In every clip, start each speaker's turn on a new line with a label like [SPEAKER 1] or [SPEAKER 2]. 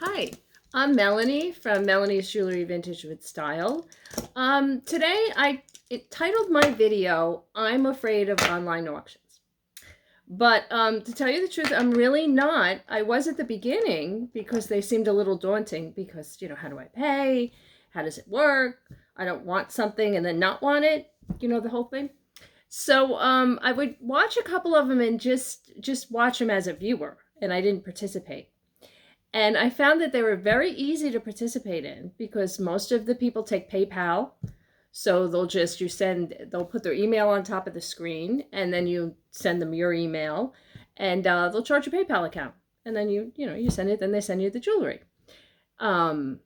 [SPEAKER 1] Hi, I'm Melanie from Melanie's Jewelry Vintage with Style. Today I titled my video, I'm Afraid of Online Auctions. But to tell you the truth, I'm really not. I was at the beginning because they seemed a little daunting because, how do I pay? How does it work? I don't want something and then not want it, the whole thing. So I would watch a couple of them and just watch them as a viewer, and I didn't participate. And I found that they were very easy to participate in because most of the people take PayPal. So they'll put their email on top of the screen and then you send them your email and they'll charge your PayPal account. And then you send it, then they send you the jewelry. Um,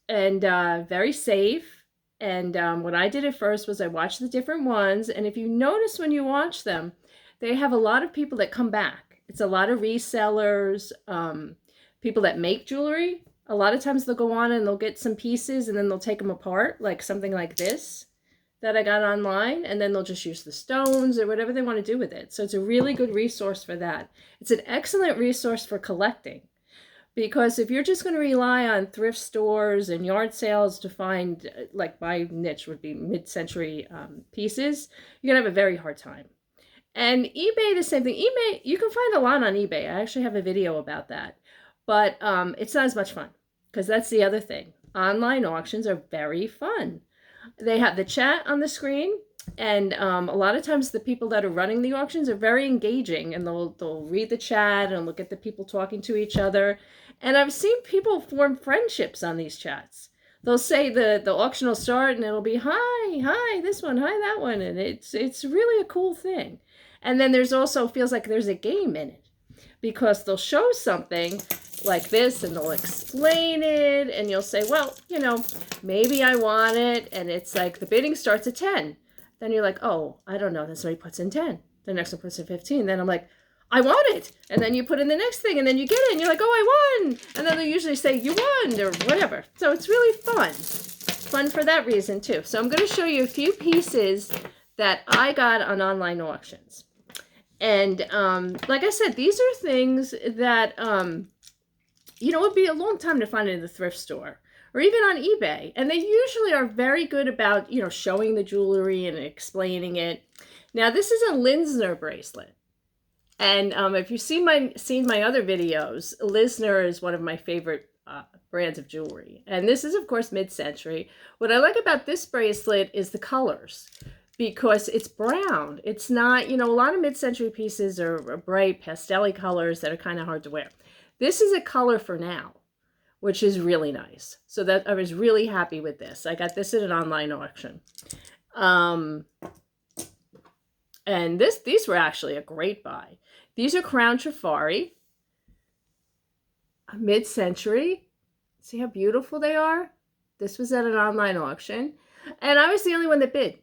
[SPEAKER 1] and Very safe. And what I did at first was I watched the different ones. And if you notice when you watch them, they have a lot of people that come back. It's a lot of resellers, people that make jewelry. A lot of times they'll go on and they'll get some pieces and then they'll take them apart, like something like this that I got online, and then they'll just use the stones or whatever they want to do with it. So it's a really good resource for that. It's an excellent resource for collecting. Because if you're just going to rely on thrift stores and yard sales to find, like my niche would be mid-century pieces, you're going to have a very hard time. And eBay, the same thing. eBay, you can find a lot on eBay. I actually have a video about that. But it's not as much fun because that's the other thing. Online auctions are very fun. They have the chat on the screen, and a lot of times the people that are running the auctions are very engaging, and they'll read the chat and look at the people talking to each other. And I've seen people form friendships on these chats. They'll say the auction will start, and it'll be hi this one, hi that one, and it's really a cool thing. And then there's also feels like there's a game in it because they'll show something like this and they'll explain it and you'll say, well, maybe I want it, and it's like the bidding starts at 10. Then you're like, oh, I don't know. Then somebody puts in 10. The next one puts in 15. Then I'm like, I want it. And then you put in the next thing and then you get it and you're like, oh, I won. And then they usually say you won or whatever. So it's really fun. Fun for that reason too. So I'm going to show you a few pieces that I got on online auctions. And like I said, these are things that it would be a long time to find in the thrift store or even on eBay. And they usually are very good about, showing the jewelry and explaining it. Now, this is a Linzner bracelet. And if you've seen my other videos, Linzner is one of my favorite brands of jewelry. And this is, of course, mid-century. What I like about this bracelet is the colors, because it's brown. It's not, a lot of mid-century pieces are bright pastel colors that are kind of hard to wear. This is a color for now, which is really nice. So that I was really happy with this. I got this at an online auction. And these were actually a great buy. These are Crown Trifari, mid-century. See how beautiful they are? This was at an online auction. And I was the only one that bid.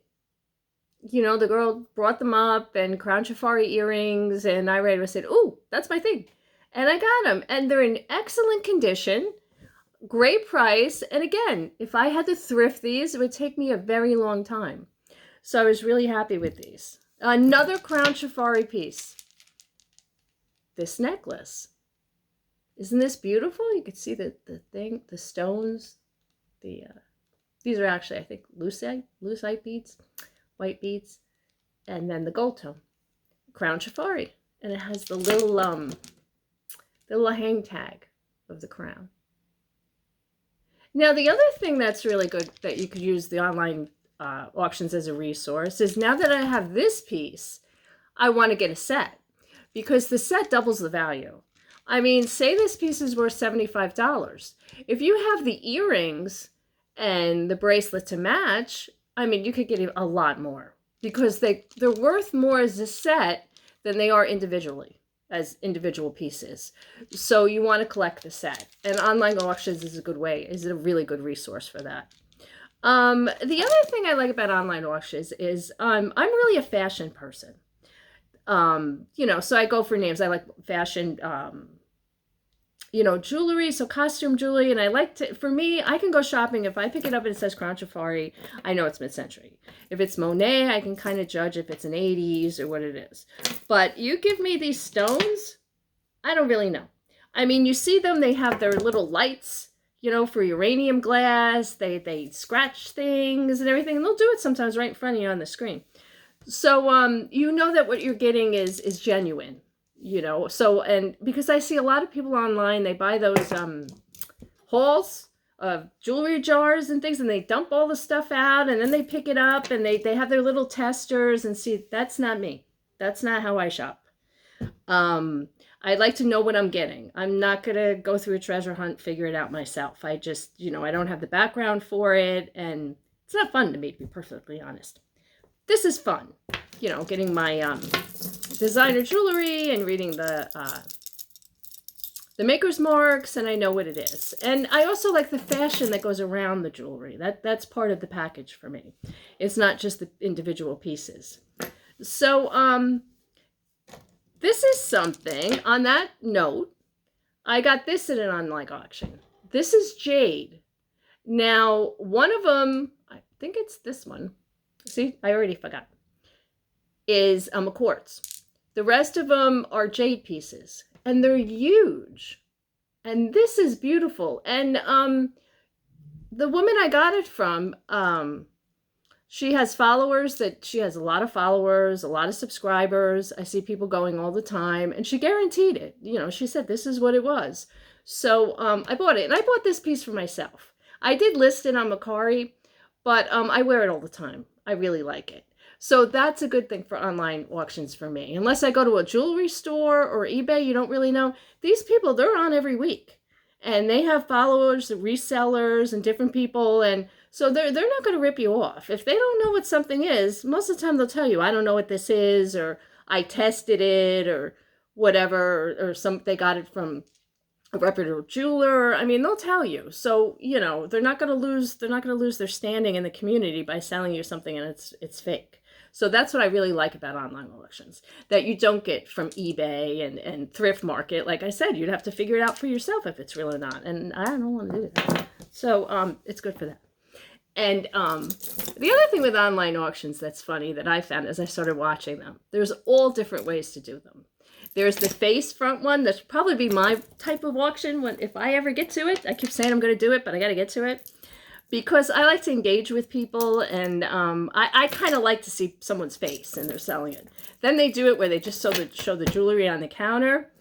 [SPEAKER 1] The girl brought them up, and Crown Trifari earrings, and I said, ooh, that's my thing. And I got them, and they're in excellent condition, great price. And again, if I had to thrift these, it would take me a very long time. So I was really happy with these. Another Crown Trifari piece. This necklace. Isn't this beautiful? You can see the stones. These are actually, I think, lucite beads, white beads, and then the gold tone. Crown Trifari. And it has the little hang tag of the crown. Now, the other thing that's really good that you could use the online auctions as a resource is, now that I have this piece, I want to get a set, because the set doubles the value. I mean, say this piece is worth $75. If you have the earrings and the bracelet to match, I mean, you could get a lot more, because they're worth more as a set than they are individually, as individual pieces. So you want to collect the set, and online auctions is a really good resource for that. The other thing I like about online auctions is I'm really a fashion person. So I go for names. I like fashion, jewelry, so costume jewelry. And for me, I can go shopping. If I pick it up and it says Crown Trifari, I know it's mid-century. If it's Monet, I can kind of judge if it's an 80s or what it is. But you give me these stones, I don't really know. I mean, you see them, they have their little lights, you know, for uranium glass. They scratch things and everything, and they'll do it sometimes right in front of you on the screen. So you know that what you're getting is genuine, you know. So, and because I see a lot of people online, they buy those hauls of jewelry jars and things, and they dump all the stuff out, and then they pick it up, and they have their little testers, and see, that's not me. That's not how I shop. I like to know what I'm getting. I'm not going to go through a treasure hunt, figure it out myself. I just, you know, I don't have the background for it, and it's not fun to me, to be perfectly honest. This is fun, you know, getting my designer jewelry and reading the maker's marks, and I know what it is. And I also like the fashion that goes around the jewelry. That's part of the package for me. It's not just the individual pieces. So, this is something, on that note, I got this at an online auction. This is jade. Now, one of them, I think it's this one. See, I already forgot. Is a quartz. The rest of them are jade pieces, and they're huge. And this is beautiful. And the woman I got it from, she has followers, she has a lot of followers, a lot of subscribers. I see people going all the time, and she guaranteed it. You know, she said this is what it was. So I bought it, and I bought this piece for myself. I did list it on Mercari, but I wear it all the time. I really like it. So that's a good thing for online auctions for me. Unless I go to a jewelry store or eBay, you don't really know. These people, they're on every week, and they have followers, resellers, and different people, and so they're not going to rip you off. If they don't know what something is, most of the time they'll tell you, I don't know what this is, or I tested it, or whatever, or they got it from a reputable jeweler. I mean, they'll tell you. So, you know, they're not going to lose their standing in the community by selling you something and it's fake. So that's what I really like about online auctions, that you don't get from eBay and thrift market. Like I said, you'd have to figure it out for yourself if it's real or not. And I don't want to do that. So it's good for that. And the other thing with online auctions that's funny that I found as I started watching them, there's all different ways to do them. There's the face front one. That's probably be my type of auction if I ever get to it. I keep saying I'm going to do it, but I got to get to it. Because I like to engage with people, and I kind of like to see someone's face and they're selling it. Then they do it where they just show the jewelry on the counter.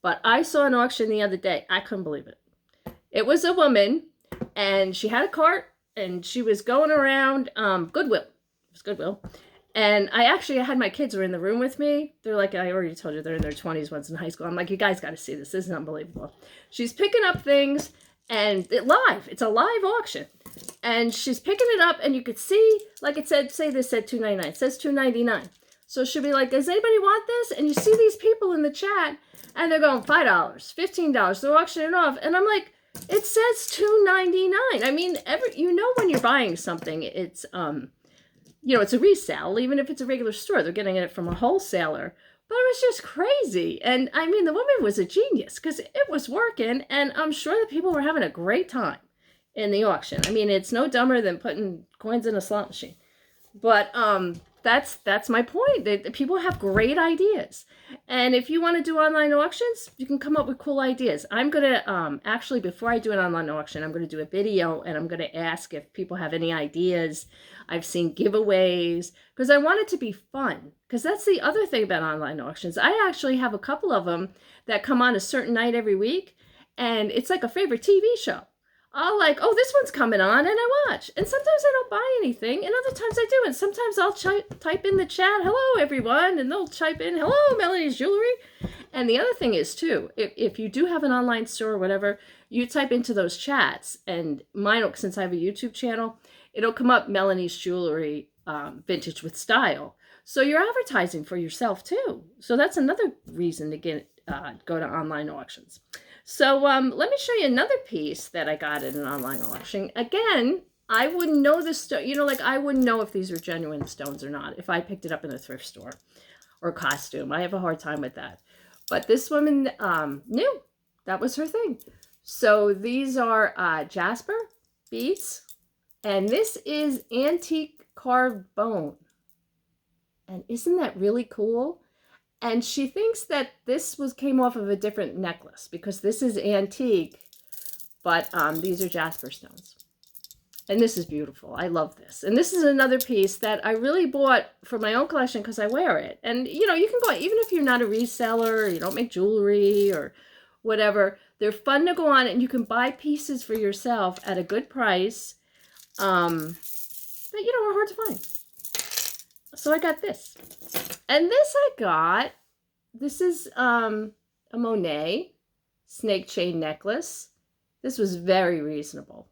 [SPEAKER 1] But I saw an auction the other day. I couldn't believe it. It was a woman, and she had a cart, and she was going around Goodwill. It was Goodwill. And I had my kids were in the room with me. They're like, I already told you, they're in their 20s, one's in high school. I'm like, you guys got to see this. This is unbelievable. She's picking up things, and it's a live auction. And she's picking it up, and you could see, like it said, say this said $2.99. It says $2.99. So she'll be like, does anybody want this? And you see these people in the chat, and they're going $5, $15. They're auctioning it off. And I'm like, it says $2.99. I mean, when you're buying something, it's it's a resale, even if it's a regular store. They're getting it from a wholesaler. But it was just crazy. And I mean, the woman was a genius because it was working, and I'm sure the people were having a great time in the auction. I mean, it's no dumber than putting coins in a slot machine. But that's my point. People have great ideas. And if you want to do online auctions, you can come up with cool ideas. I'm going to, actually, before I do an online auction, I'm going to do a video, and I'm going to ask if people have any ideas. I've seen giveaways, because I want it to be fun. Because that's the other thing about online auctions. I actually have a couple of them that come on a certain night every week, and it's like a favorite TV show. I'll like, oh, this one's coming on, and I watch. And sometimes I don't buy anything, and other times I do. And sometimes I'll type in the chat, hello, everyone, and they'll type in, hello, Melanie's Jewelry. And the other thing is, too, if you do have an online store or whatever, you type into those chats, and mine, since I have a YouTube channel, it'll come up Melanie's Jewelry Vintage with Style. So you're advertising for yourself, too. So that's another reason to go to online auctions. So let me show you another piece that I got at an online auction. Again, I wouldn't know this stone. I wouldn't know if these are genuine stones or not if I picked it up in a thrift store or costume. I have a hard time with that. But this woman knew. That was her thing. So these are jasper beads. And this is antique carved bone. And isn't that really cool? And she thinks that this came off of a different necklace because this is antique, but these are jasper stones. And this is beautiful. I love this. And this is another piece that I really bought for my own collection because I wear it. And, you know, you can go, even if you're not a reseller, or you don't make jewelry or whatever, they're fun to go on, and you can buy pieces for yourself at a good price that, you know, are hard to find. So I got this. And this I got, this is a Monet snake chain necklace. This was very reasonable.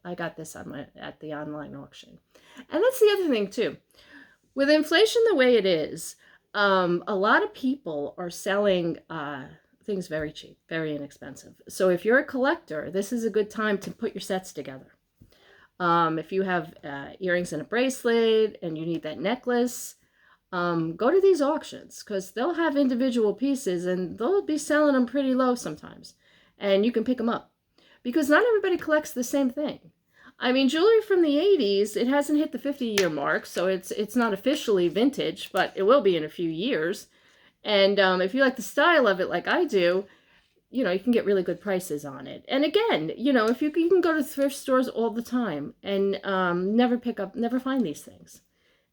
[SPEAKER 1] I got this on at the online auction. And that's the other thing too. With inflation the way it is, a lot of people are selling things very cheap, very inexpensive. So if you're a collector, this is a good time to put your sets together. If you have earrings and a bracelet and you need that necklace, go to these auctions because they'll have individual pieces and they'll be selling them pretty low sometimes. And you can pick them up because not everybody collects the same thing. I mean, jewelry from the 80s, it hasn't hit the 50-year mark, so it's not officially vintage, but it will be in a few years. And if you like the style of it like I do, you know, you can get really good prices on it. And again, you know, if you can go to thrift stores all the time and never find these things.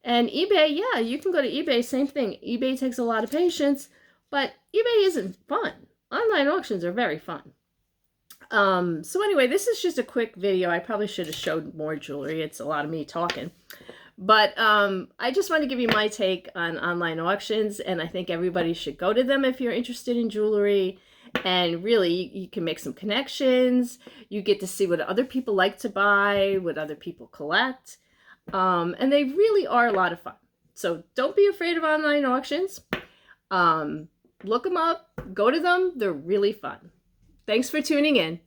[SPEAKER 1] And eBay, yeah, you can go to eBay, same thing. eBay takes a lot of patience, but eBay isn't fun. Online auctions are very fun. So anyway, this is just a quick video. I probably should have showed more jewelry. It's a lot of me talking. But I just want to give you my take on online auctions, and I think everybody should go to them if you're interested in jewelry. And really, you can make some connections. You get to see what other people like to buy, what other people collect. And they really are a lot of fun. So don't be afraid of online auctions. Look them up, go to them. They're really fun. Thanks for tuning in.